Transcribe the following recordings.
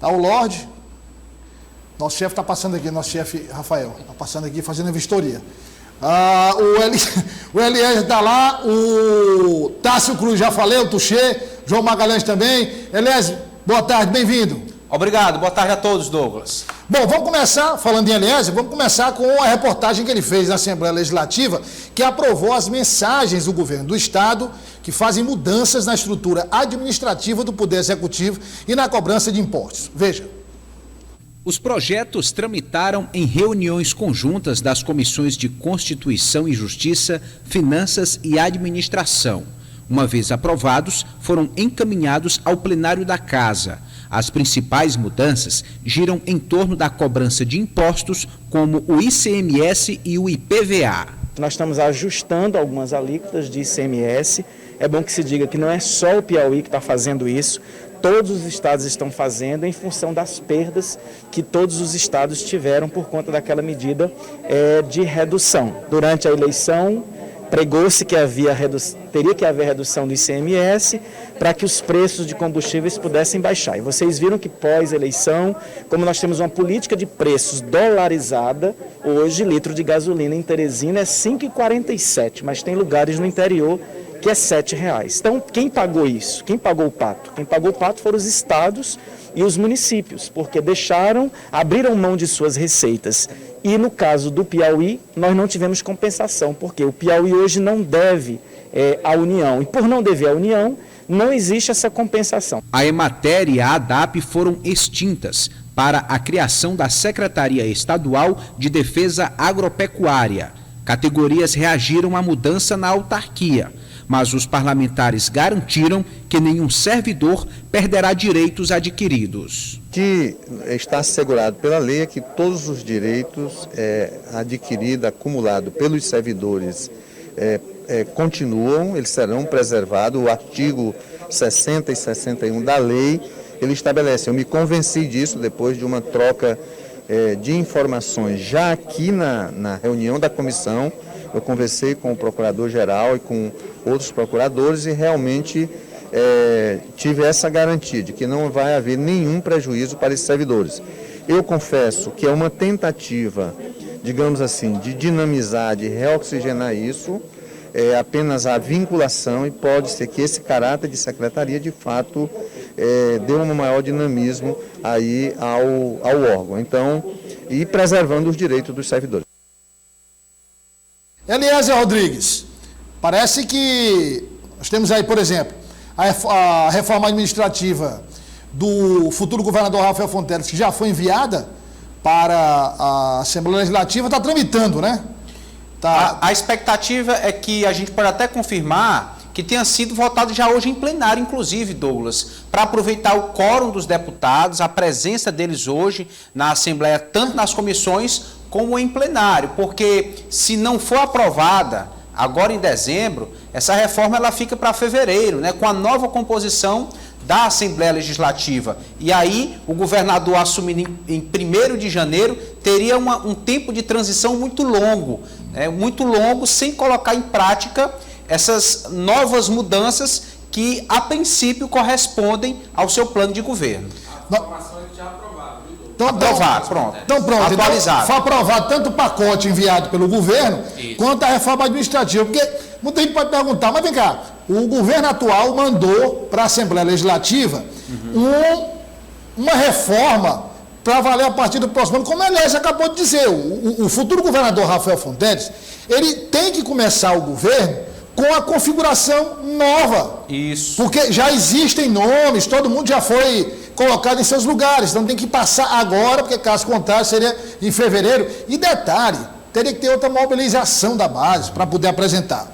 ao Lorde. Nosso chefe está passando aqui, nosso chefe Rafael, está passando aqui fazendo a vistoria. O Eliezer está lá, o Tássio Cruz, já falei, o Tuxê, João Magalhães também. Eliezer, boa tarde, bem-vindo. Obrigado, boa tarde a todos, Douglas. Bom, vamos começar, falando em Eliezer, vamos começar com a reportagem que ele fez na Assembleia Legislativa, que aprovou as mensagens do governo do Estado, que fazem mudanças na estrutura administrativa do Poder Executivo e na cobrança de impostos. Veja. Os projetos tramitaram em reuniões conjuntas das comissões de Constituição e Justiça, Finanças e Administração. Uma vez aprovados, foram encaminhados ao plenário da Casa. As principais mudanças giram em torno da cobrança de impostos, como o ICMS e o IPVA. Nós estamos ajustando algumas alíquotas de ICMS. É bom que se diga que não é só o Piauí que está fazendo isso. Todos os estados estão fazendo em função das perdas que todos os estados tiveram por conta daquela medida de redução. Durante a eleição, pregou-se que teria que haver redução do ICMS para que os preços de combustíveis pudessem baixar. E vocês viram que pós-eleição, como nós temos uma política de preços dolarizada, hoje litro de gasolina em Teresina é R$ 5,47, mas tem lugares no interior que é R$ 7,00. Então, quem pagou isso? Quem pagou o pato? Quem pagou o pato foram os estados e os municípios, porque abriram mão de suas receitas. E no caso do Piauí, nós não tivemos compensação, porque o Piauí hoje não deve à União. E por não dever à União, não existe essa compensação. A Emater e a ADAP foram extintas para a criação da Secretaria Estadual de Defesa Agropecuária. Categorias reagiram à mudança na autarquia, mas os parlamentares garantiram que nenhum servidor perderá direitos adquiridos. O que está assegurado pela lei é que todos os direitos adquiridos, acumulados pelos servidores, continuam, eles serão preservados. O artigo 60 e 61 da lei, ele estabelece. Eu me convenci disso depois de uma troca de informações já aqui na reunião da comissão. Eu conversei com o procurador-geral e com outros procuradores e realmente tive essa garantia de que não vai haver nenhum prejuízo para esses servidores. Eu confesso que é uma tentativa, digamos assim, de dinamizar, de reoxigenar isso, apenas a vinculação, e pode ser que esse caráter de secretaria, de fato, dê um maior dinamismo aí ao órgão. Então, e preservando os direitos dos servidores. Eliezer Rodrigues, parece que nós temos aí, por exemplo, a reforma administrativa do futuro governador Rafael Fonteles, que já foi enviada para a Assembleia Legislativa, está tramitando, né? A expectativa é que a gente pode até confirmar que tenha sido votado já hoje em plenário, inclusive, Douglas, para aproveitar o quórum dos deputados, a presença deles hoje na Assembleia, tanto nas comissões como em plenário, porque se não for aprovada agora em dezembro, essa reforma ela fica para fevereiro, né, com a nova composição da Assembleia Legislativa. E aí o governador assumindo em 1º de janeiro teria um tempo de transição muito longo, sem colocar em prática essas novas mudanças que a princípio correspondem ao seu plano de governo. Pronto. Atualizado. Foi aprovado tanto o pacote enviado pelo governo, quanto a reforma administrativa. Porque muita gente pode perguntar, mas vem cá, o governo atual mandou para a Assembleia Legislativa uma reforma para valer a partir do próximo ano, como aliás acabou de dizer. O futuro governador Rafael Fonteles, ele tem que começar o governo com a configuração nova. Isso. Porque já existem nomes, todo mundo já foi colocado em seus lugares, então tem que passar agora, porque caso contrário seria em fevereiro. E detalhe, teria que ter outra mobilização da base para poder apresentar.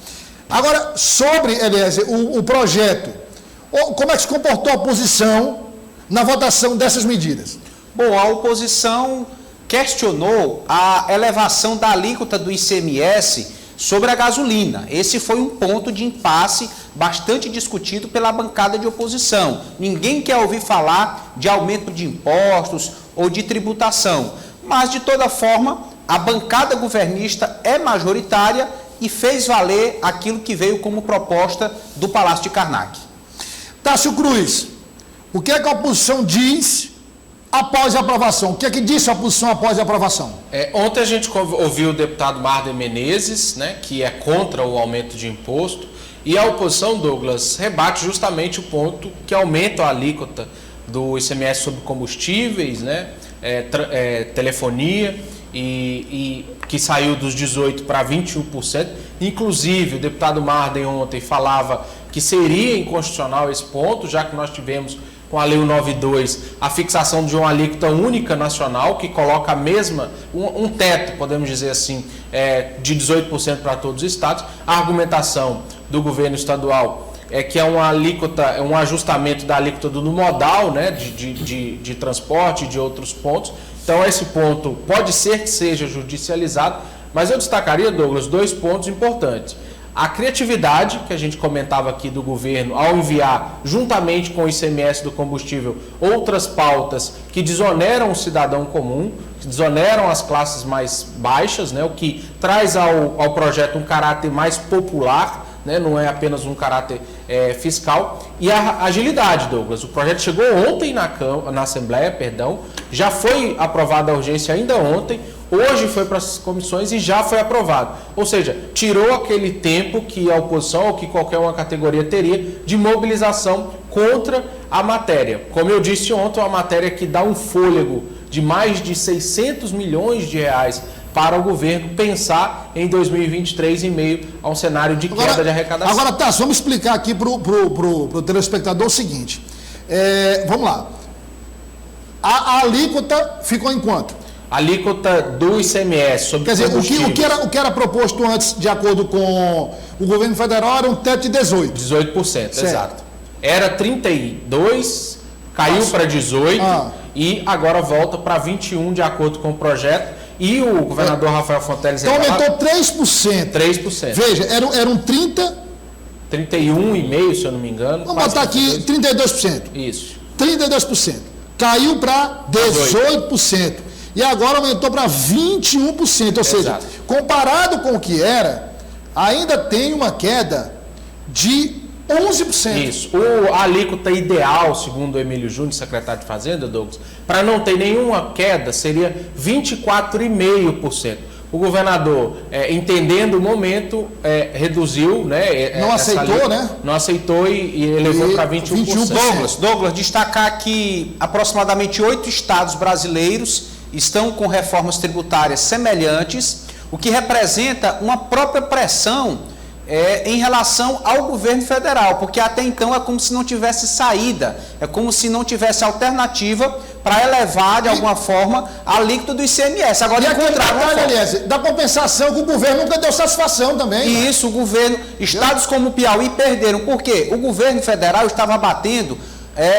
Agora, sobre, Eliezer, o projeto, como é que se comportou a oposição na votação dessas medidas? Bom, a oposição questionou a elevação da alíquota do ICMS sobre a gasolina. Esse foi um ponto de impasse bastante discutido pela bancada de oposição. Ninguém quer ouvir falar de aumento de impostos ou de tributação, mas de toda forma a bancada governista é majoritária e fez valer aquilo que veio como proposta do Palácio de Karnak. Tássio Cruz, o que é que a oposição diz após a aprovação. O que é que disse a oposição após a aprovação? Ontem a gente ouviu o deputado Marder Menezes, né, que é contra o aumento de imposto, e a oposição, Douglas, rebate justamente o ponto que aumenta a alíquota do ICMS sobre combustíveis, né, telefonia, e que saiu dos 18% para 21%. Inclusive, o deputado Marder ontem falava que seria inconstitucional esse ponto, já que nós tivemos com a Lei 192 a fixação de uma alíquota única nacional, que coloca a mesma, um teto, podemos dizer assim, de 18% para todos os estados. A argumentação do governo estadual é que é uma alíquota, um ajustamento da alíquota do modal, né, de transporte e de outros pontos. Então, esse ponto pode ser que seja judicializado, mas eu destacaria, Douglas, 2 pontos importantes. A criatividade, que a gente comentava aqui do governo, ao enviar, juntamente com o ICMS do combustível, outras pautas que desoneram o cidadão comum, que desoneram as classes mais baixas, né, o que traz ao projeto um caráter mais popular, né, não é apenas um caráter fiscal. E a agilidade, Douglas. O projeto chegou ontem na Assembleia, já foi aprovada a urgência ainda ontem, hoje foi para as comissões e já foi aprovado. Ou seja, tirou aquele tempo que a oposição ou que qualquer uma categoria teria de mobilização contra a matéria. Como eu disse ontem, uma matéria que dá um fôlego de mais de 600 milhões de reais para o governo pensar em 2023 em meio a um cenário de queda de arrecadação. Agora, Tasso, vamos explicar aqui para o telespectador o seguinte. Vamos lá. A alíquota ficou em quanto? A alíquota do ICMS sobre combustíveis. O que era proposto antes, de acordo com o governo federal, era um teto de 18%. 18%, exato. Era 32%, caiu para 18% e agora volta para 21%, de acordo com o projeto. E o governador Rafael Fonteles... Então aumentou 3%. 3%. Veja, era um 30%... 31,5%, se eu não me engano. Vamos botar aqui 32%. Isso. 32%. Caiu para 18%. E agora aumentou para 21%. Ou seja, comparado com o que era, ainda tem uma queda de 11%. Isso. A alíquota ideal, segundo o Emílio Júnior, secretário de Fazenda, Douglas, para não ter nenhuma queda, seria 24,5%. O governador, entendendo o momento, reduziu, né? Não aceitou, né? Não aceitou e elevou para 21%. Douglas, destacar que aproximadamente 8 estados brasileiros estão com reformas tributárias semelhantes, o que representa uma própria pressão em relação ao governo federal, porque até então é como se não tivesse saída, é como se não tivesse alternativa para elevar de alguma forma a alíquota do ICMS. Agora, da compensação que o governo nunca deu satisfação também. E isso, o governo, estados como o Piauí perderam, porque o governo federal estava batendo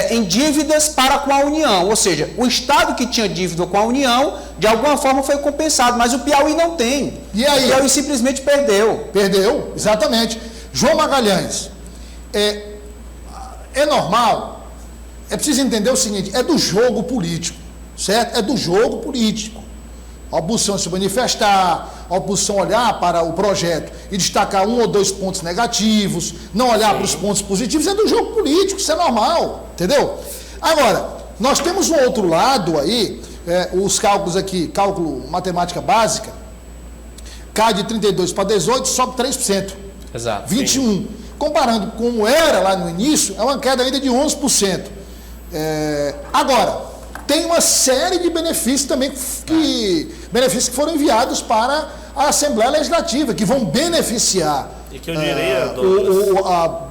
em dívidas para com a União, ou seja, o estado que tinha dívida com a União, de alguma forma foi compensado, mas o Piauí não tem. E aí? O Piauí simplesmente perdeu. Perdeu, exatamente. João Magalhães, é normal, é preciso entender o seguinte, é do jogo político, certo? É do jogo político. A oposição se manifestar, a oposição olhar para o projeto e destacar 1 ou 2 pontos negativos, não olhar para os pontos positivos, é do jogo político, isso é normal, entendeu? Agora, nós temos um outro lado aí, os cálculos aqui, cálculo matemática básica, cai de 32 para 18, sobe 3%. Exato. 21%. Comparando com como era lá no início, é uma queda ainda de 11%. Agora, tem uma série de benefícios também, benefícios que foram enviados para a Assembleia Legislativa, que vão beneficiar e que eu diria,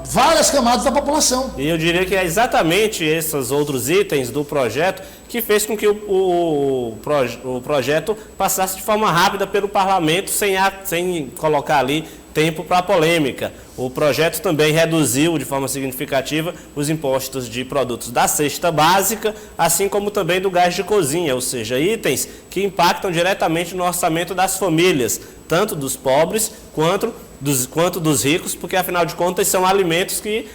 várias camadas da população. E eu diria que é exatamente esses outros itens do projeto que fez com que o projeto passasse de forma rápida pelo parlamento, sem colocar ali tempo para polêmica. O projeto também reduziu de forma significativa os impostos de produtos da cesta básica, assim como também do gás de cozinha, ou seja, itens que impactam diretamente no orçamento das famílias, tanto dos pobres quanto dos ricos, porque afinal de contas são alimentos que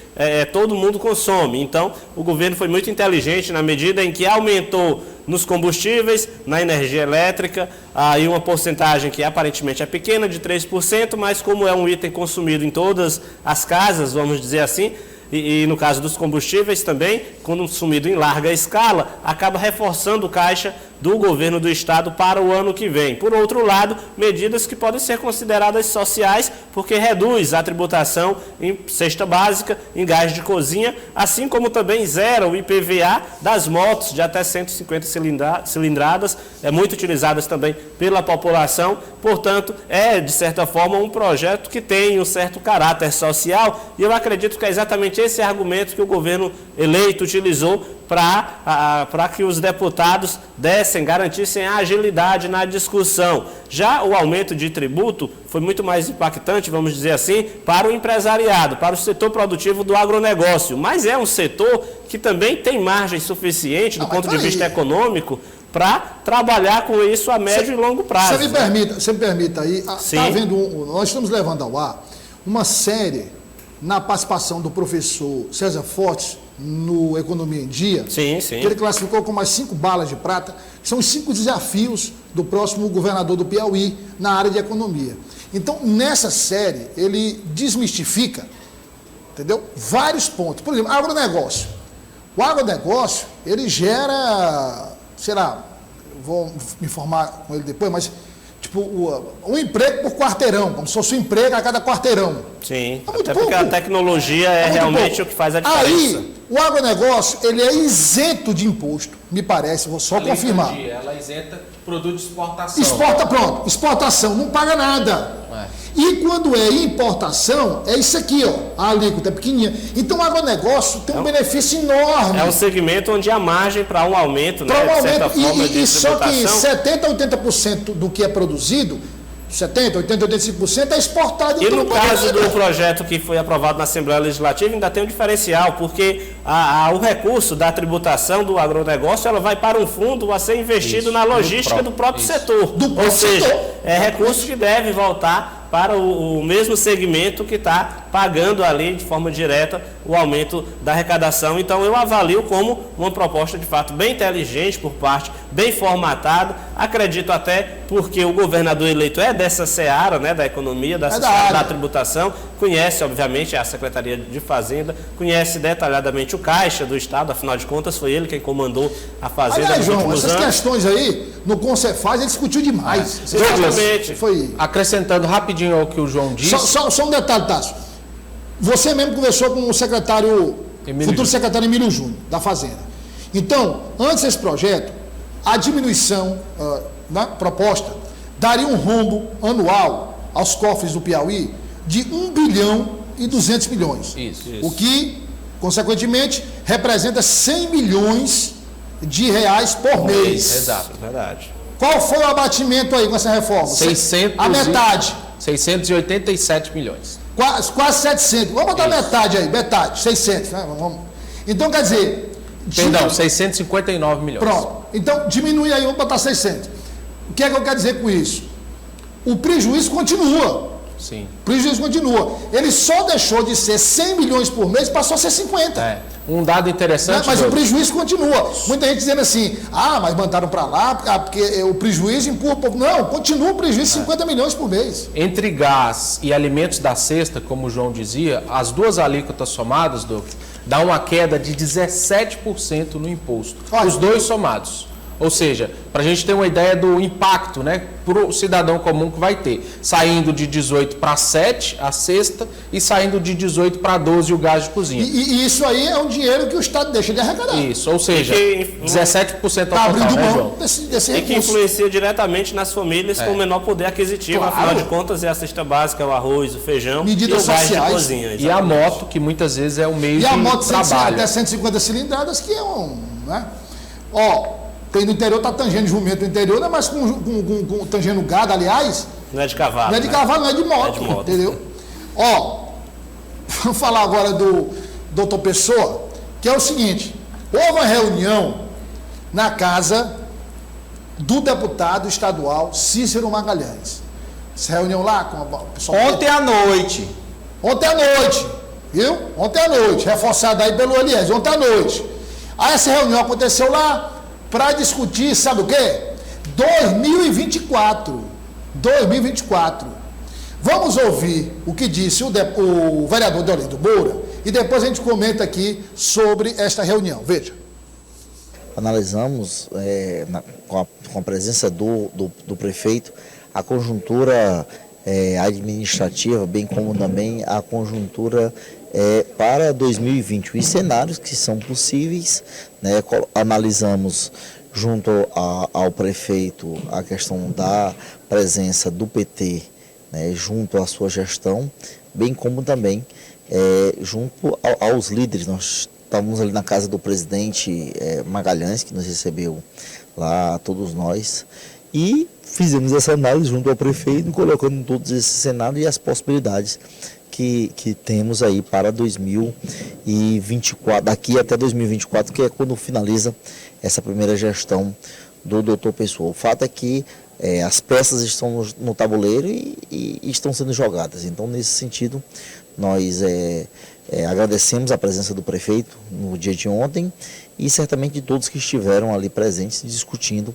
todo mundo consome. Então, o governo foi muito inteligente na medida em que aumentou nos combustíveis, na energia elétrica, aí uma porcentagem que aparentemente é pequena, de 3%, mas como é um item consumido em todas as casas, vamos dizer assim, e no caso dos combustíveis também, consumido em larga escala, acaba reforçando o caixa do governo do estado para o ano que vem. Por outro lado, medidas que podem ser consideradas sociais, porque reduz a tributação em cesta básica, em gás de cozinha, assim como também zera o IPVA das motos de até 150 cilindradas, muito utilizadas também pela população. Portanto, é de certa forma um projeto que tem um certo caráter social, e eu acredito que é exatamente esse argumento que o governo eleito utilizou para que os deputados garantissem a agilidade na discussão. Já o aumento de tributo foi muito mais impactante, vamos dizer assim, para o empresariado, para o setor produtivo do agronegócio, mas é um setor que também tem margem suficiente do ponto de vista econômico para trabalhar com isso a médio e longo prazo. Você me permita aí, nós estamos levando ao ar uma série na participação do professor César Fortes no Economia em Dia, que ele classificou como as 5 balas de prata, que são os 5 desafios do próximo governador do Piauí na área de economia. Então, nessa série, ele desmistifica, entendeu? Vários pontos. Por exemplo, agronegócio. O agronegócio, ele gera, sei lá, vou me informar com ele depois, mas tipo, um emprego por quarteirão, como se fosse um emprego a cada quarteirão. Sim, até porque a tecnologia é realmente pouco. O que faz a diferença. Aí, o agronegócio, ele é isento de imposto, me parece, vou só confirmar. Ela isenta produto de exportação. Exportação, não paga nada. E quando é importação, é isso aqui, ó, a alíquota é pequenininha. Então o agronegócio tem um benefício enorme. É um segmento onde há margem para um aumento, né, de certa forma, de só que 70% a 80% do que é produzido, 70%, 80%, 85% é exportado. E no caso do projeto que foi aprovado na Assembleia Legislativa, ainda tem um diferencial, porque o recurso da tributação do agronegócio, ela vai para um fundo a ser investido na logística do próprio setor. Ou seja, é recurso que deve voltar para o mesmo segmento que está pagando ali de forma direta o aumento da arrecadação. Então eu avalio como uma proposta de fato bem inteligente por parte, bem formatada, acredito até porque o governador eleito é dessa seara, né, da economia, da tributação, conhece obviamente a Secretaria de Fazenda, conhece detalhadamente o Caixa do Estado, afinal de contas foi ele quem comandou a Fazenda nos últimos anos. Essas questões aí, no Concefaz, ele discutiu demais. Exatamente. Acrescentando rapidinho ao que o João disse. Só um detalhe, Tássio. Você mesmo conversou com o futuro secretário Emílio Júnior, da Fazenda. Então, antes desse projeto, a diminuição proposta daria um rombo anual aos cofres do Piauí de 1 bilhão e 200 milhões. Isso. O que, consequentemente, representa 100 milhões de reais por mês. Exato. Verdade. Qual foi o abatimento aí com essa reforma? A metade. 687 milhões. Quase 700. Vamos botar metade aí, 600. Né? Então, quer dizer... Perdão, 659 milhões. Pronto. Então, diminui aí, vamos botar 600. O que é que eu quero dizer com isso? O prejuízo continua. Sim. O prejuízo continua. Ele só deixou de ser 100 milhões por mês, passou a ser 50. Um dado interessante... Mas o prejuízo continua. Muita gente dizendo assim, mas mandaram para lá, porque o prejuízo empurra um pouco. Não, continua o prejuízo, 50 milhões por mês. Entre gás e alimentos da cesta, como o João dizia, as duas alíquotas somadas, Doug, dá uma queda de 17% no imposto. Os dois somados. Ou seja, para a gente ter uma ideia do impacto, né, para o cidadão comum que vai ter. Saindo de 18 para 7 a cesta e saindo de 18 para 12 o gás de cozinha. E isso aí é um dinheiro que o Estado deixa de arrecadar. Isso, ou seja, 17% ao total, né, João? Desse e que influencia diretamente nas famílias com menor poder aquisitivo. Claro. Afinal de contas, é a cesta básica, o arroz, o feijão medidas e o gás sociais. de cozinha. Exatamente. E a moto, que muitas vezes é o meio de trabalho. E a moto até 150 cilindradas, que é né? Tem no interior, tá tangendo jumento no interior, não é mais com tangendo gado, aliás. Não é de cavalo. Não é de cavalo, não é de moto, entendeu? Vamos falar agora do doutor Pessoa, que é o seguinte: houve uma reunião na casa do deputado estadual Cícero Magalhães. Essa reunião lá com o pessoal. Ontem à noite, viu? Ontem à noite, reforçado aí pelo Elias, ontem à noite. Aí essa reunião aconteceu lá para discutir, sabe o quê? 2024. Vamos ouvir o que disse o vereador Deolindo Moura. e depois a gente comenta aqui sobre esta reunião. Veja. Analisamos, com a presença do prefeito, a conjuntura administrativa, bem como também a conjuntura para 2020, os cenários que são possíveis, né? Analisamos junto ao prefeito a questão da presença do PT, né, junto à sua gestão, bem como também junto aos líderes. Nós estávamos ali na casa do presidente Magalhães, que nos recebeu lá, todos nós, e fizemos essa análise junto ao prefeito, colocando todos esses cenários e as possibilidades que temos aí para 2024, daqui até 2024, que é quando finaliza essa primeira gestão do Dr. Pessoa. O fato é que as peças estão no tabuleiro e estão sendo jogadas. Então, nesse sentido, nós agradecemos a presença do prefeito no dia de ontem e certamente de todos que estiveram ali presentes discutindo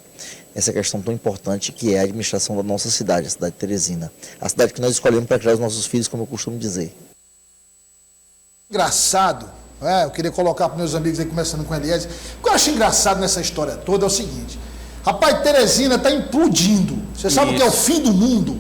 essa questão tão importante que é a administração da nossa cidade, a cidade de Teresina. A cidade que nós escolhemos para criar os nossos filhos, como eu costumo dizer. Engraçado, eu queria colocar para meus amigos aí, começando com o Eliezer, o que eu acho engraçado nessa história toda é o seguinte: rapaz, Teresina está implodindo. Você sabe o que é o fim do mundo?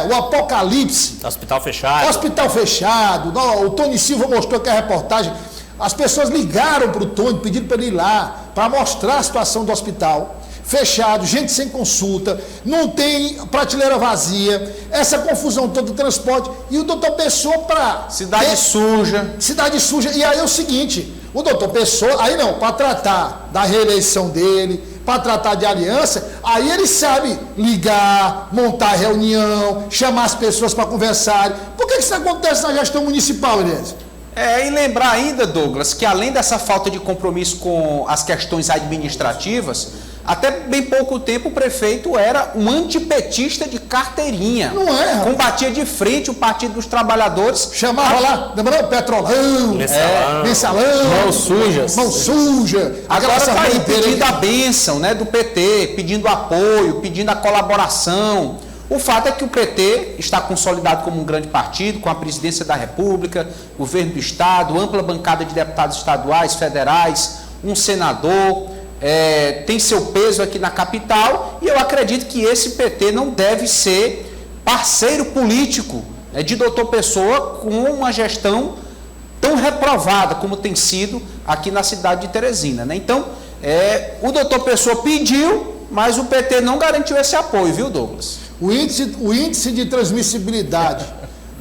O apocalipse. Hospital fechado. Hospital fechado. O Tony Silva mostrou aqui a reportagem. As pessoas ligaram para o Tony, pedindo para ele ir lá, para mostrar a situação do hospital. Fechado, gente sem consulta, não tem prateleira vazia, essa confusão toda do transporte. E o doutor Pessoa para... Cidade suja. Cidade suja. E aí é o seguinte, o doutor Pessoa, aí não, para tratar da reeleição dele, para tratar de aliança, aí ele sabe ligar, montar reunião, chamar as pessoas para conversarem. Por que isso acontece na gestão municipal, Elias? E lembrar ainda, Douglas, que além dessa falta de compromisso com as questões administrativas, até bem pouco tempo o prefeito era um antipetista de carteirinha. Não é? Combatia de frente o Partido dos Trabalhadores. Chamava lá, lembrou? Petrolão, mensalão, mão suja. Agora está aí pedindo a bênção, né, do PT, pedindo apoio, pedindo a colaboração. O fato é que o PT está consolidado como um grande partido, com a presidência da República, governo do Estado, ampla bancada de deputados estaduais, federais, um senador, tem seu peso aqui na capital, e eu acredito que esse PT não deve ser parceiro político de Dr. Pessoa com uma gestão tão reprovada como tem sido aqui na cidade de Teresina, né? Então, o Dr. Pessoa pediu, mas o PT não garantiu esse apoio, viu, Douglas? O índice de transmissibilidade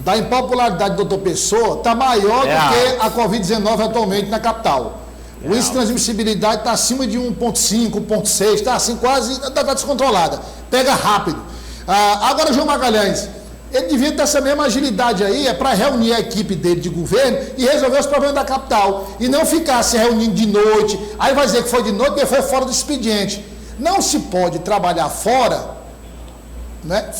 da impopularidade do Dr. Pessoa está maior do que a Covid-19 atualmente na capital. O índice de transmissibilidade está acima de 1,5, 1,6, está assim quase, está descontrolada. Pega rápido. Agora, João Magalhães, ele devia ter essa mesma agilidade aí, para reunir a equipe dele de governo e resolver os problemas da capital. E não ficar se reunindo de noite, aí vai dizer que foi de noite porque foi fora do expediente. Não se pode trabalhar fora, né,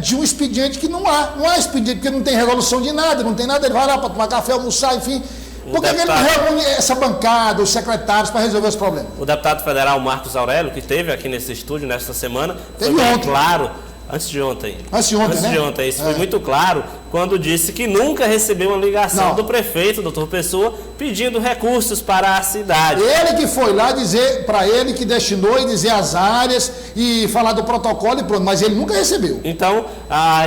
de um expediente que não há expediente, porque não tem resolução de nada, não tem nada, ele vai lá para tomar café, almoçar, enfim. Por que ele não reúne essa bancada, os secretários, para resolver os problemas? O deputado federal Marcos Aurélio, que esteve aqui nesse estúdio nesta semana, foi bem claro. Antes de ontem, isso foi muito claro quando disse que nunca recebeu uma ligação do prefeito, doutor Pessoa, pedindo recursos para a cidade. Ele que foi lá dizer para ele que destinou e dizer as áreas e falar do protocolo e pronto, mas ele nunca recebeu. Então,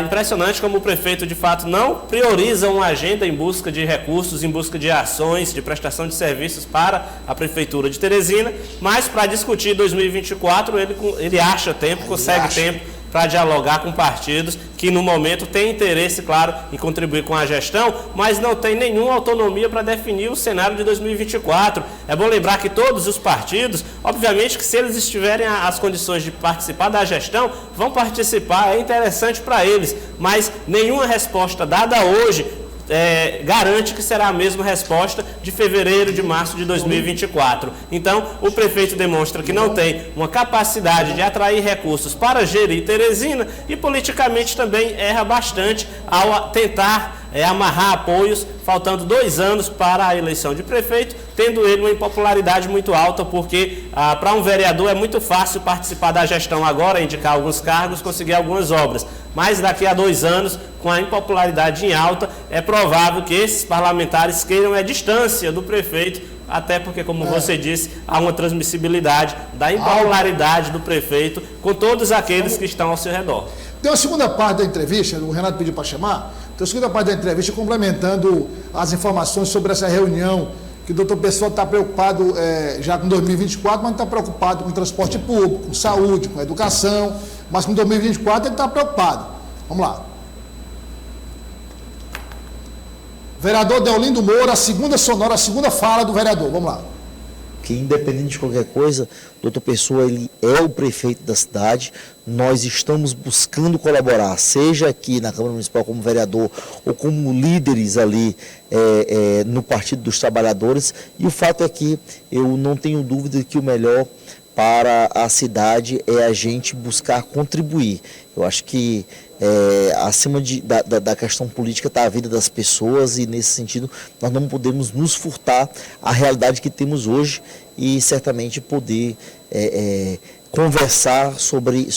impressionante como o prefeito de fato não prioriza uma agenda em busca de recursos, em busca de ações, de prestação de serviços para a prefeitura de Teresina, mas para discutir 2024 ele acha tempo, consegue tempo para dialogar com partidos que no momento têm interesse, claro, em contribuir com a gestão, mas não tem nenhuma autonomia para definir o cenário de 2024. É bom lembrar que todos os partidos, obviamente que se eles estiverem as condições de participar da gestão, vão participar, é interessante para eles, mas nenhuma resposta dada hoje garante que será a mesma resposta de fevereiro, de março de 2024. Então, o prefeito demonstra que não tem uma capacidade de atrair recursos para gerir Teresina e politicamente também erra bastante ao tentar amarrar apoios, faltando 2 anos para a eleição de prefeito, tendo ele uma impopularidade muito alta, porque para um vereador é muito fácil participar da gestão agora, indicar alguns cargos, conseguir algumas obras. Mas daqui a 2 anos, com a impopularidade em alta, é provável que esses parlamentares queiram a distância do prefeito, até porque, como você disse, há uma transmissibilidade da impopularidade do prefeito com todos aqueles que estão ao seu redor. Tem uma segunda parte da entrevista, o Renato pediu para chamar, tem uma segunda parte da entrevista complementando as informações sobre essa reunião, que o doutor Pessoa está preocupado já com 2024, mas não está preocupado com transporte público, com saúde, com educação, mas com 2024 ele está preocupado. Vamos lá. Vereador Deolindo Moura, a segunda sonora, a segunda fala do vereador. Vamos lá. Que independente de qualquer coisa, o doutor Pessoa, ele é o prefeito da cidade, nós estamos buscando colaborar, seja aqui na Câmara Municipal como vereador ou como líderes ali no Partido dos Trabalhadores, e o fato é que eu não tenho dúvida que o melhor para a cidade é a gente buscar contribuir. Eu acho que acima da questão política está a vida das pessoas, e nesse sentido nós não podemos nos furtar a realidade que temos hoje e certamente poder conversar sobre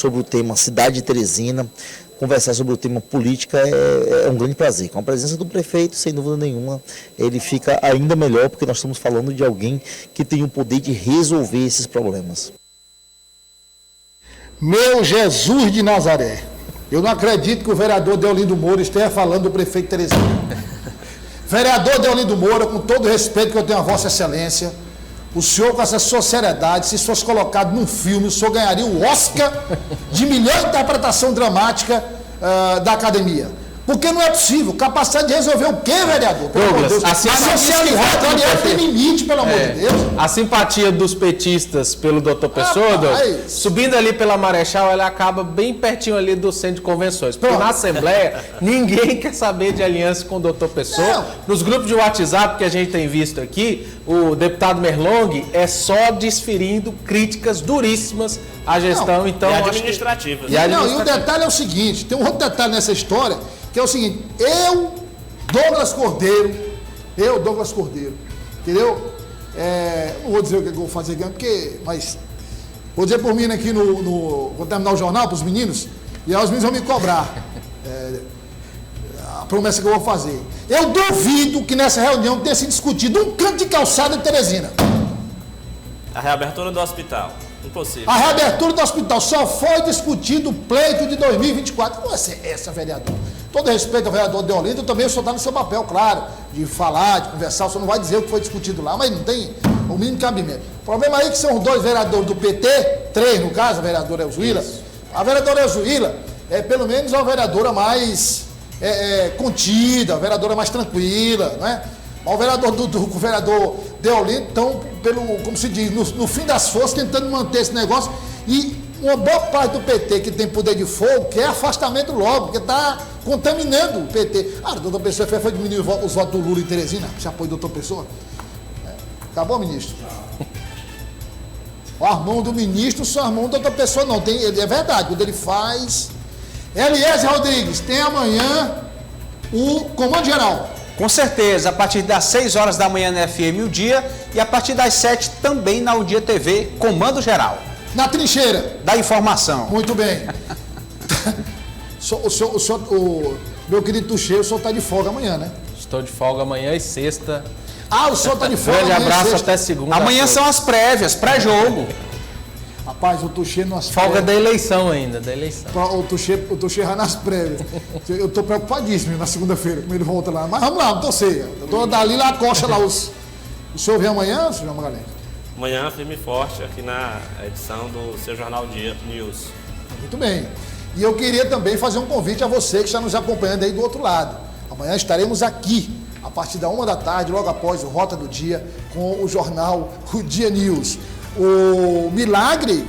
o tema cidade de Teresina, conversar sobre o tema política é um grande prazer. Com a presença do prefeito, sem dúvida nenhuma, ele fica ainda melhor, porque nós estamos falando de alguém que tem o poder de resolver esses problemas. Meu Jesus de Nazaré, eu não acredito que o vereador Deolindo Moura esteja falando do prefeito Teresina. Vereador Deolindo Moura, com todo o respeito que eu tenho a Vossa Excelência, o senhor, com essa sua seriedade, se fosse colocado num filme, o senhor ganharia o Oscar de melhor interpretação dramática da academia. Porque não é possível. Capacidade de resolver o quê, vereador? Pelo amor de Deus. A socialidade tem limite, pelo amor de Deus. A simpatia dos petistas pelo doutor Pessoa, subindo ali pela Marechal, ela acaba bem pertinho ali do centro de convenções. Porque na Assembleia, ninguém quer saber de aliança com o doutor Pessoa. Não. Nos grupos de WhatsApp que a gente tem visto aqui, o deputado Merlong é só desferindo críticas duríssimas à gestão. Então, e administrativas. E o detalhe é o seguinte, tem um outro detalhe nessa história, que é o seguinte, eu, Douglas Cordeiro, entendeu? Não vou dizer o que eu vou fazer aqui, mas vou dizer por mim aqui vou terminar o jornal para os meninos, e aí os meninos vão me cobrar a promessa que eu vou fazer. Eu duvido que nessa reunião tenha sido discutido um canto de calçada em Teresina. A reabertura do hospital. Impossível. A reabertura do hospital só foi discutido o pleito de 2024. Não é essa, vereador. Todo respeito ao vereador Deolindo, também o senhor está no seu papel, claro, de falar, de conversar. O senhor não vai dizer o que foi discutido lá, mas não tem o mínimo cabimento. O problema aí é que são os 2 vereadores do PT, 3 no caso, a vereadora Elzuíla. A vereadora Elzuíla pelo menos, uma vereadora mais contida, uma vereadora mais tranquila, não é? Mas o vereador Deolindo, então, como se diz, no fim das forças, tentando manter esse negócio, e uma boa parte do PT que tem poder de fogo quer afastamento logo, porque está contaminando o PT. O doutor Pessoa foi diminuir os votos do Lula em Teresina, se apoia o doutor Pessoa. Acabou, ministro? O irmão do ministro, só irmão do doutor Pessoa não. É verdade, quando ele faz... Eliezer Rodrigues, tem amanhã o Comando Geral. Com certeza, a partir das 6 horas da manhã na FM O Dia e a partir das 7 também na O Dia TV, Comando Geral. Na trincheira. Da informação. Muito bem. Meu querido Tuxê, o senhor está de folga amanhã, né? Estou de folga amanhã e sexta. O senhor está de folga amanhã. Grande abraço até segunda. Amanhã são as prévias, pré-jogo. Rapaz, o Tuxê nas folga da eleição ainda, da eleição. O Tuxê vai nas prévias. Eu estou preocupadíssimo na segunda-feira, como ele volta lá. Mas vamos lá, vamos torcer. Eu estou dali lá, coxa lá os... O senhor vem amanhã, senhor Magalhães? Amanhã, firme e forte, aqui na edição do seu Jornal Dia News. Muito bem. E eu queria também fazer um convite a você que está nos acompanhando aí do outro lado. Amanhã estaremos aqui, a partir da 1 da tarde, logo após o Rota do Dia, com o jornal O Dia News. O milagre,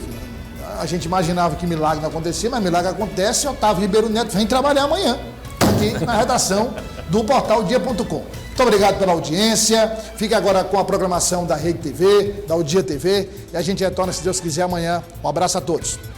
a gente imaginava que milagre não acontecia, mas milagre acontece. Otávio Ribeiro Neto vem trabalhar amanhã, aqui na redação do portal dia.com. Muito obrigado pela audiência. Fique agora com a programação da Rede TV, da O Dia TV, e a gente retorna, se Deus quiser, amanhã. Um abraço a todos.